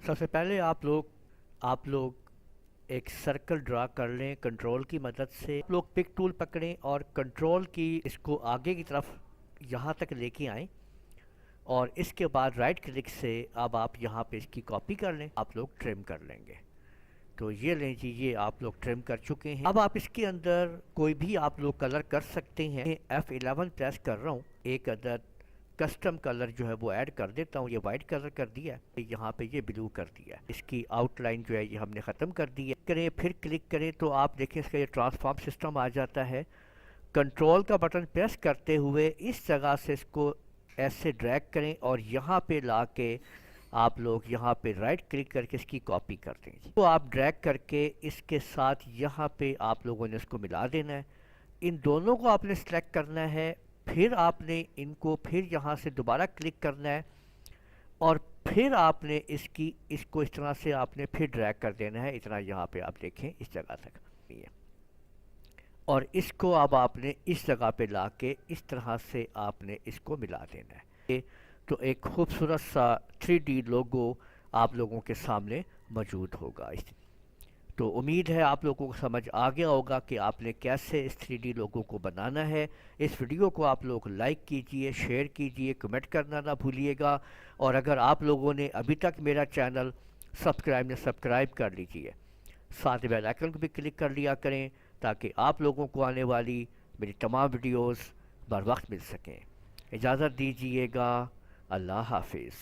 سب سے پہلے آپ لوگ ایک سرکل ڈرا کر لیں کنٹرول کی مدد سے. آپ لوگ پک ٹول پکڑیں اور کنٹرول کی اس کو آگے کی طرف یہاں تک لے کے آئیں، اور اس کے بعد رائٹ کلک سے اب آپ یہاں پہ اس کی کاپی کر لیں. آپ لوگ ٹرم کر لیں گے. تو یہ لیں جی، یہ آپ لوگ ٹرم کر چکے ہیں. اب آپ اس کے اندر کوئی بھی آپ لوگ کلر کر سکتے ہیں. F11 پریس کر رہا ہوں، ایک عدد کسٹم کلر جو ہے وہ ایڈ کر دیتا ہوں. یہ وائٹ کلر کر دیا ہے، یہاں پہ یہ بلو کر دیا ہے. اس کی آؤٹ لائن جو ہے یہ ہم نے ختم کر دی ہے. کریں پھر کلک کریں تو آپ دیکھیں اس کا یہ ٹرانسفارم سسٹم آ جاتا ہے. کنٹرول کا بٹن پریس کرتے ہوئے اس جگہ سے اس کو ایسے ڈریگ کریں اور یہاں پہ لا کے آپ لوگ یہاں پہ رائٹ کلک کر کے اس کی کاپی کر دیں. تو آپ ڈریگ کر کے اس کے ساتھ یہاں پہ آپ لوگوں نے اس کو ملا دینا ہے. ان دونوں کو آپ نے سلیکٹ کرنا ہے، پھر آپ نے ان کو پھر یہاں سے دوبارہ کلک کرنا ہے، اور پھر آپ نے اس کو اس طرح سے آپ نے پھر ڈریگ کر دینا ہے. اتنا یہاں پہ آپ دیکھیں اس جگہ تک، اور اس کو اب آپ نے اس جگہ پہ لا کے اس طرح سے آپ نے اس کو ملا دینا ہے. تو ایک خوبصورت سا 3D لوگو آپ لوگوں کے سامنے موجود ہوگا. تو امید ہے آپ لوگوں کو سمجھ آ گیا ہوگا کہ آپ نے کیسے اس 3D لوگو کو بنانا ہے. اس ویڈیو کو آپ لوگ لائک کیجئے، شیئر کیجئے، کمنٹ کرنا نہ بھولیے گا. اور اگر آپ لوگوں نے ابھی تک میرا چینل سبسکرائب کر لیجئے، ساتھ بیل آئیکن کو بھی کلک کر لیا کریں تاکہ آپ لوگوں کو آنے والی میری تمام ویڈیوز بر وقت مل سکیں. اجازت دیجیے گا. اللہ حافظ.